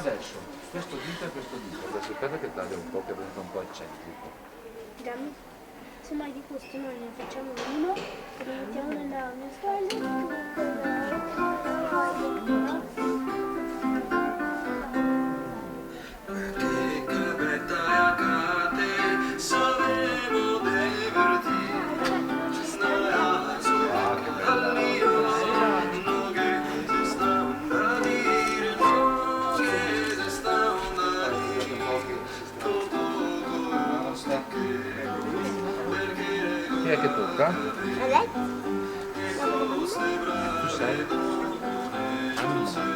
Adesso, questo dito e questo dito. Adesso aspetta che taglio un po', che è venuto un po' eccentrico. Dammi. Se mai di questo noi ne facciamo uno, e lo mettiamo nella mia Chi è che tocca? Tu sei?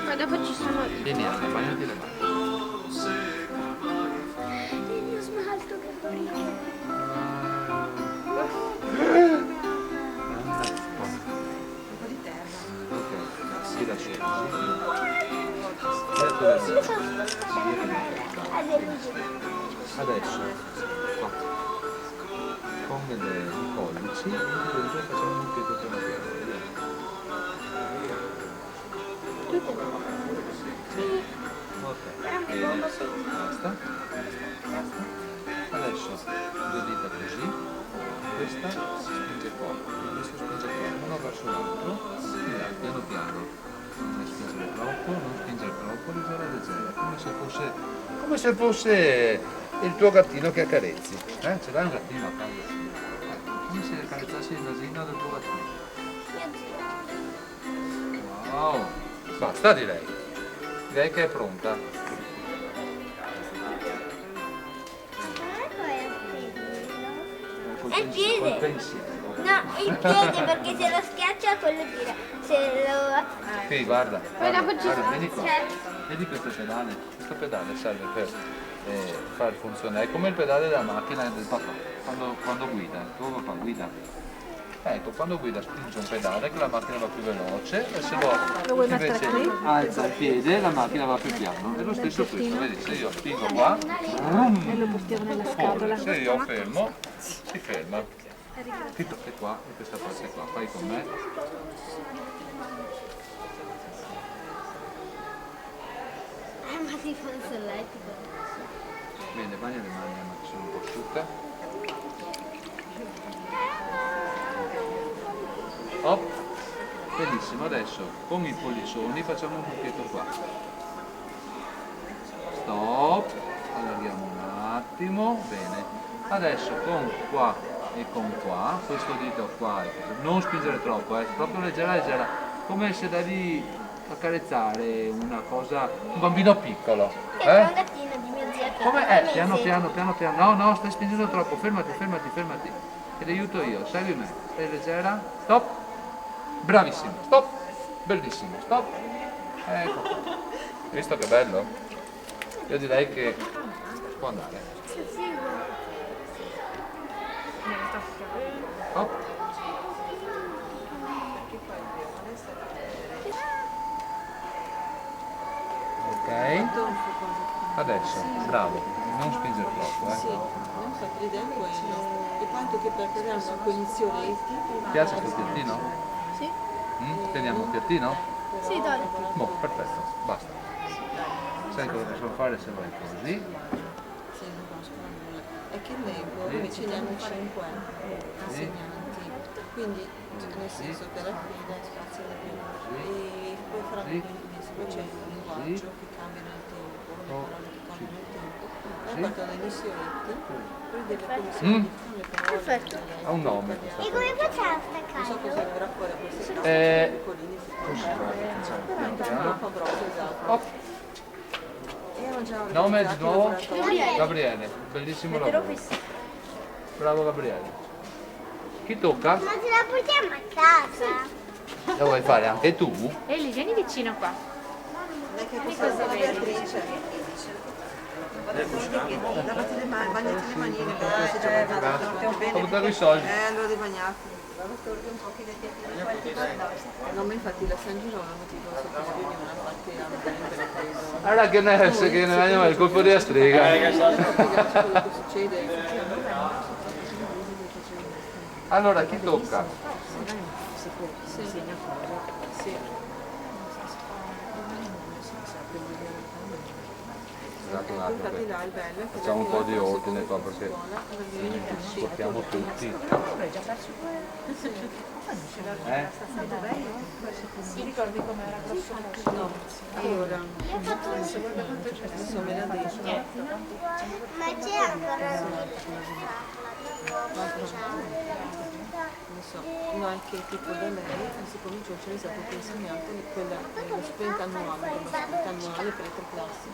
Poi dopo ci sono Vieni Anna, bagnati le mani. il mio smalto che brilla. Ok, si da solo. Adesso, qua, con i pollici, dentro facciamo un pieto piano piano. Ok, bene, basta. Adesso due dita così, questa si spinge qua, questo spinge qua, uno verso l'altro, via, piano piano. Non spingere troppo, non spingere troppo, leggera leggera, come se fosse il tuo gattino che accarezzi. Ce l'hai un gattino a casa? Come se accarezzassi il nasino del tuo gattino. Wow! Basta direi. Direi che è pronta. È il piede. Col pensiero. No, il piede perché se lo schiaccia quello tira. Se lo... Qui, guarda. Poi dopo ci Guarda, vieni qua. c'è... Vedi questo pedale? Questo pedale serve per far funzionare. È come il pedale della macchina del papà. Quando guida, tuo papà guida. Ecco, quando guida spinge un pedale che la macchina va più veloce e se lo invece alza il piede la macchina va più piano. È lo stesso questo, vedi, se io spingo qua, corre, se io fermo, si ferma. Ti tocchi qua e questa parte qua, fai con me. Ma si fa un solletico. Bene, bagna le mani, ma che sono un po' asciutta. Hop. Benissimo, adesso con i pollicioni facciamo un cucchietto qua. Stop, allarghiamo un attimo, bene. Adesso con qua e con qua, questo dito qua, non spingere troppo, proprio leggera leggera, come se devi accarezzare una cosa, un bambino piccolo. C'è un gattino di mio zio che Come? Piano piano, piano piano. No, stai spingendo troppo, fermati, fermati, fermati. Ti aiuto io, segui me. Stai leggera, stop. Bravissimo, stop. Bellissimo, stop. Ecco. Hai visto che bello? Io direi che può andare. Hop. Ok. Adesso, bravo, non spingere troppo, Sì, infatti l'idea è quello. E quanto che per creare una cognizione. Ti piace questo piattino? Sì. Teniamo il piattino? Sì, dai. Boh, perfetto, basta. Sai cosa possiamo fare se vuoi così? Sì, non conosco nulla. È che leggo invece ne hanno 5 insegnanti. Quindi, nel senso che alla fine spazio da più. E poi faranno poi c'è un linguaggio che cambia nel tempo, le parole che cambiano nel tempo. Hanno fatto dei missionetti, poi deve come si le parole. Perfetto. Ha un nome. E come facciamo a Non so cosa staccarlo? verrà fuori a queste cose piccolini. Così, guarda, facciamo piano piano. Fabroso, esatto. Hop. E erano già Nome di organizzati nuovo? laboratori. Gabriele, bellissimo lavoro. Bravo Gabriele. Chi tocca? Ma ce la portiamo a casa? Lo vuoi fare anche tu? Eli, vieni vicino qua. Non è che questa è la Beatrice. Lavati le mani, bagnati le manine, perché sei già bagnato. Ho buttato i soldi. Allora devi bagnarti. No, ma infatti la San Girolamo ti do sotto la riunione, infatti hanno veramente preso. Allora che ne è il colpo della strega. Quello che succede. Allora chi tocca? Sì. Sì. scusate un attimo, Infatti là il bello è che facciamo un po' di la ordine qua seconda perché scuola, alla fine ci portiamo tutti. Ti ricordi com'era grosso? No, allora, adesso me l'ha detto. Ma c'è ancora Non so, no, è che tipo da lei si cominciò, c'è stato che insegnante lo sprint annuale per le 3 classi.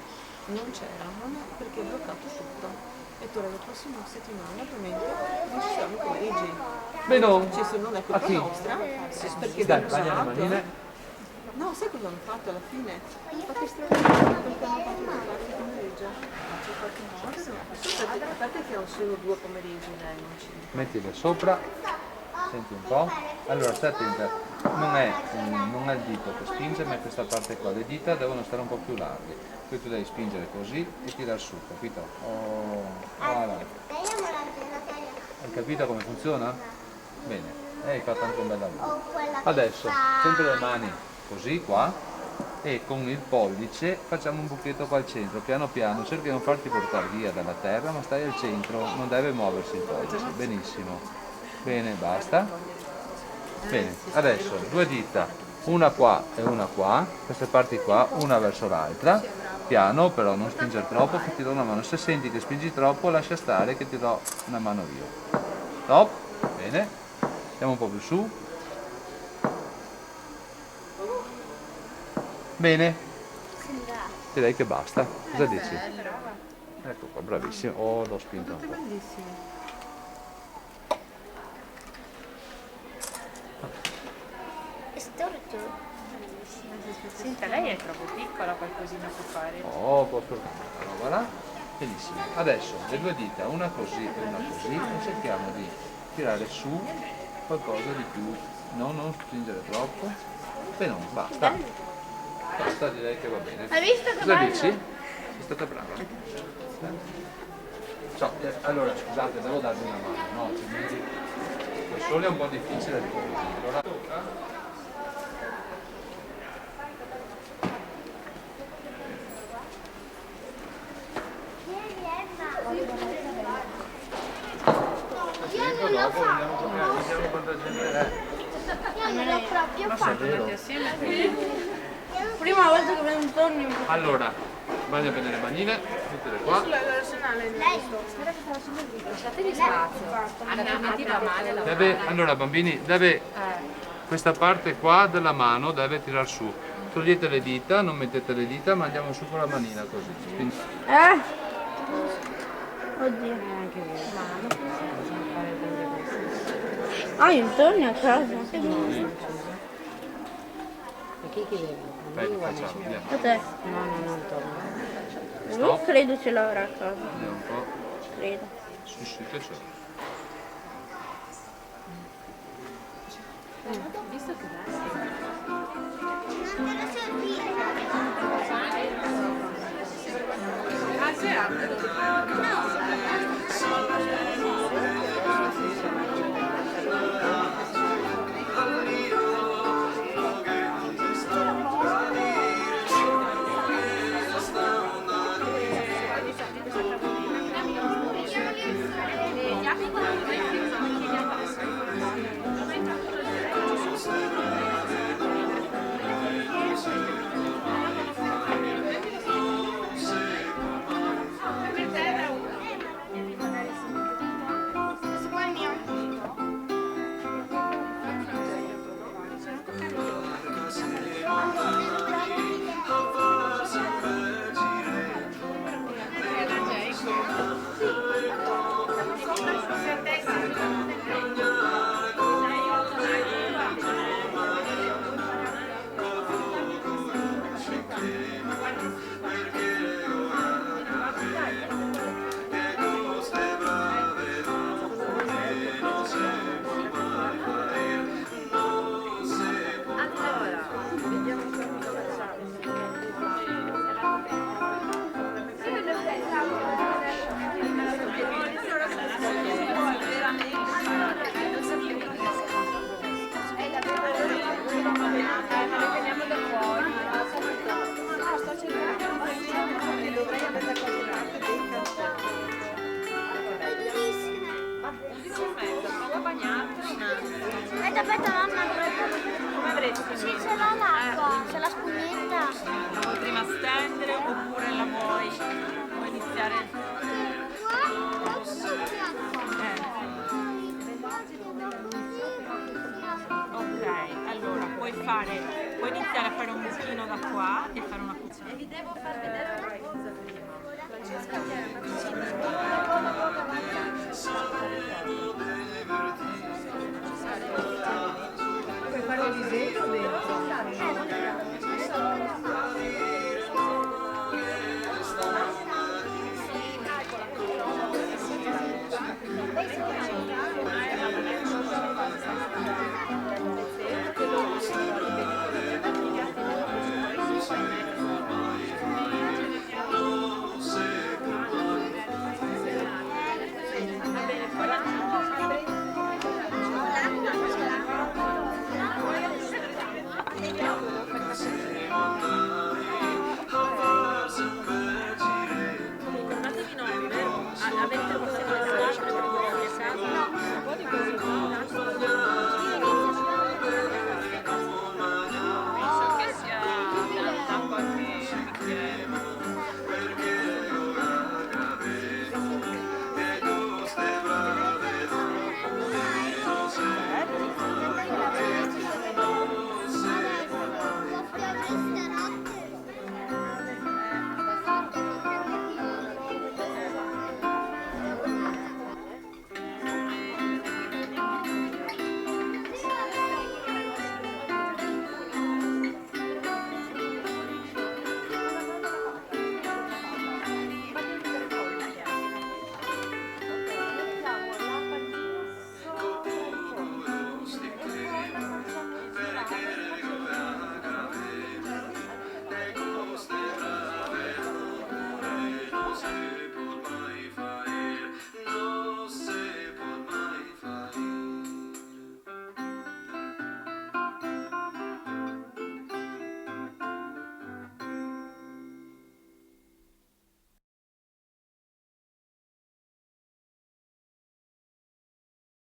Non c'erano perché è bloccato tutto. E tu la prossima settimana ovviamente non ci sono pomeriggi. Beh no, Ci sono, non è colpa nostra, perché dai, abbiamo bagna le usato. manine. No, sai cosa hanno fatto alla fine? Hanno fatto straordinario perché hanno fatto le classi pomeriggio. Perché che ho solo 2 pomeriggi lei non ci. Mettile sopra, senti un po'. Allora stai attenta, non è il dito che spinge, ma è questa parte qua. Le dita devono stare un po' più larghe. Poi tu devi spingere così e tirare su, capito? Oh, voilà. Hai capito come funziona? Bene, hai fatto anche un bel lavoro. Adesso, sempre le mani così qua e con il pollice facciamo un buchetto qua al centro, piano piano, cerca di non farti portare via dalla terra, ma stai al centro, non deve muoversi il pollice. Benissimo. Bene, basta. Bene, adesso 2 dita, una qua e una qua, queste parti qua, una verso l'altra. Piano, però non spingere troppo che ti do una mano. Se senti che spingi troppo lascia stare che ti do una mano io. Stop, bene, andiamo un po' più su. Bene, direi che basta. Cosa dici? Ecco qua, bravissimo. Oh, l'ho spinto un po'. Bellissimo. È storto. Senta, lei è troppo piccola, qualcosina può fare. Oh, può portare questa roba là. Benissimo. Adesso le 2 dita, una così e una così, e cerchiamo di tirare su qualcosa di più. No, non spingere troppo. Beh no, basta. Basta, direi che va bene. Hai visto che Cosa bello? dici? Sei stata brava. Ciao, allora scusate, devo darvi una mano, no? Altrimenti da solo è un po' difficile ricorrere. Allora, Io non lo dopo vediamo quanta gente è. Io non l'ho proprio Ma se è fatto. vero. Assieme? Prima volta che vedo un tornio. Allora, bagna bene le manine, mettele qua. Lasciateli spazio. Altrimenti va male la Allora bambini, questa parte qua della mano deve tirar su. Togliete le dita, non mettete le dita, ma andiamo su con la manina così. Oddio. Ah, il tornio a casa. Vai, facciamo, via. A te. No, non torno. Lui credo ce l'avrà a casa. Vediamo un po'. Credo. Sì, sì, che c'è. Visto che bello. puoi iniziare a fare un buchino da qua e fare una cucina. E vi devo far vedere una cosa prima. Francesca mi era